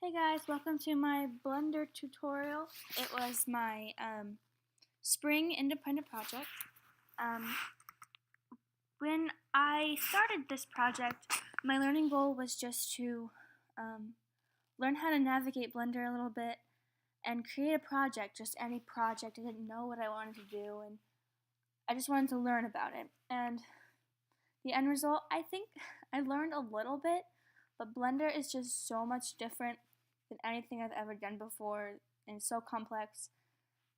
Hey guys, welcome to my Blender tutorial. It was my spring independent project. Um, when I started this project, my learning goal was just to learn how to navigate Blender a little bit and create a project, just any project. I didn't know what I wanted to do, and I just wanted to learn about it. And the end result, I think I learned a little bit, but Blender is just so much different than anything I've ever done before, and so complex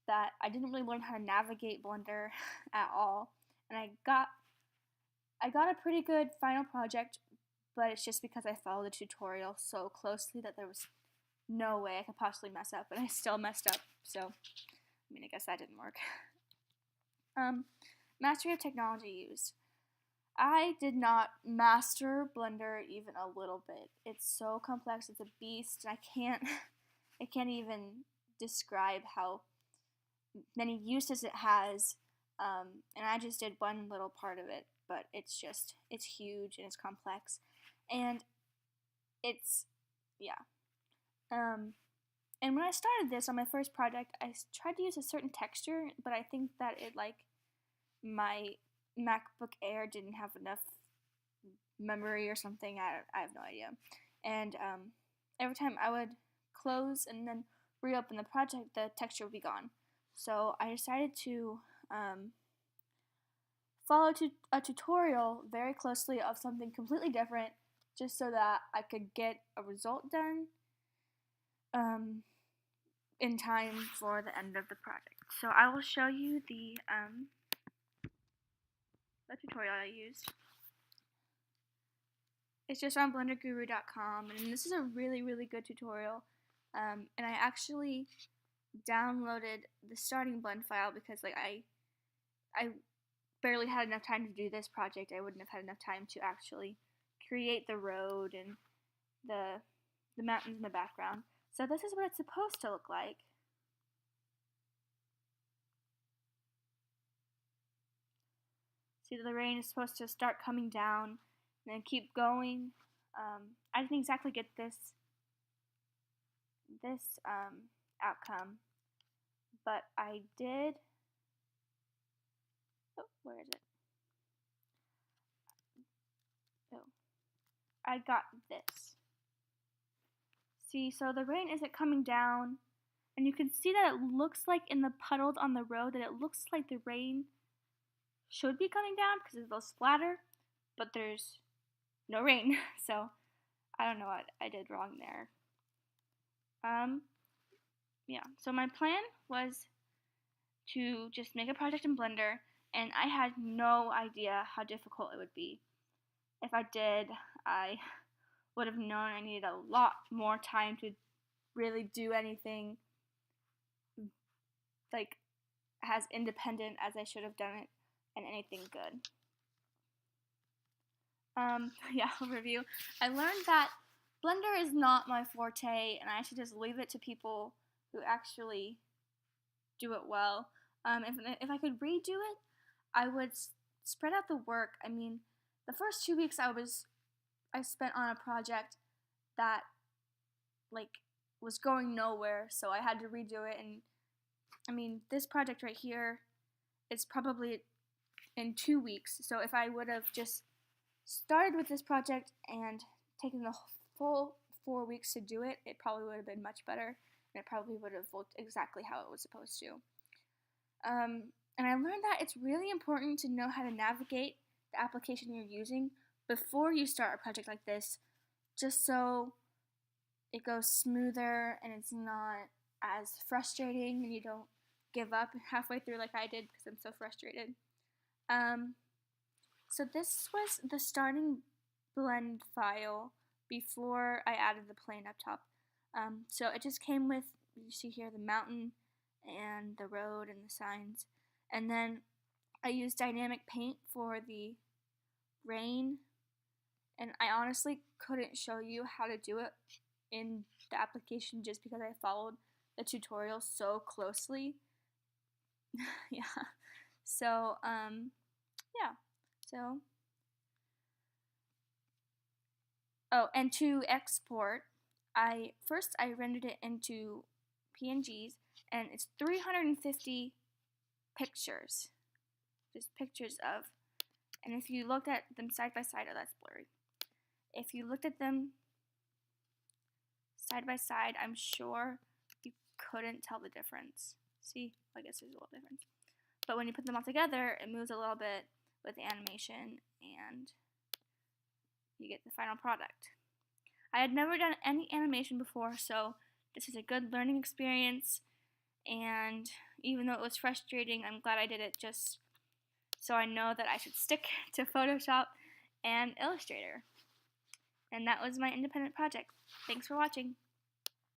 that I didn't really learn how to navigate Blender at all. And I got a pretty good final project, but it's just because I followed the tutorial so closely that there was no way I could possibly mess up, and I still messed up. So, I guess that didn't work. Mastery of technology used. I did not master Blender even a little bit. It's so complex, it's a beast, and I can't even describe how many uses it has. And I just did one little part of it, but it's huge and it's complex, and yeah. And when I started this on my first project, I tried to use a certain texture, but I think that my MacBook Air didn't have enough memory or something. I have no idea. And every time I would close and then reopen the project, the texture would be gone. So I decided to follow a tutorial very closely of something completely different, just so that I could get a result done in time for the end of the project. So I will show you the tutorial I used. It's just on blenderguru.com, and this is a really, really good tutorial. And I actually downloaded the starting blend file because I barely had enough time to do this project. I wouldn't have had enough time to actually create the road and the mountains in the background. So this is what it's supposed to look like. See, the rain is supposed to start coming down and then keep going. I didn't exactly get this outcome, but I did. Oh, where is it? Oh, I got this. See, so the rain isn't coming down, and you can see that it looks like in the puddles on the road that it looks like the rain should be coming down because it's a little splatter, but there's no rain. So I don't know what I did wrong there. Yeah, so my plan was to just make a project in Blender, and I had no idea how difficult it would be. If I did, I would have known I needed a lot more time to really do anything like as independent as I should have done it, and anything good. Yeah, overview. I learned that Blender is not my forte, and I should just leave it to people who actually do it well. If I could redo it, I would spread out the work. I mean, the first 2 weeks I spent on a project that was going nowhere, so I had to redo it. And I mean, this project right here is probably in 2 weeks. So if I would have just started with this project and taken the full 4 weeks to do it, it probably would have been much better, and it probably would have looked exactly how it was supposed to. And I learned that it's really important to know how to navigate the application you're using before you start a project like this, just so it goes smoother and it's not as frustrating and you don't give up halfway through like I did because I'm so frustrated. So this was the starting blend file before I added the plane up top. So it just came with, you see here, the mountain and the road and the signs. And then I used dynamic paint for the rain. And I honestly couldn't show you how to do it in the application just because I followed the tutorial so closely. Yeah. So, yeah. So, oh, and to export, I rendered it into PNGs, and it's 350 pictures. Just pictures of, and if you looked at them side by side, oh, that's blurry. If you looked at them side by side, I'm sure you couldn't tell the difference. See, I guess there's a little difference. But when you put them all together, it moves a little bit with the animation, and you get the final product. I had never done any animation before, so this is a good learning experience, and even though it was frustrating, I'm glad I did it just so I know that I should stick to Photoshop and Illustrator. And that was my independent project. Thanks for watching.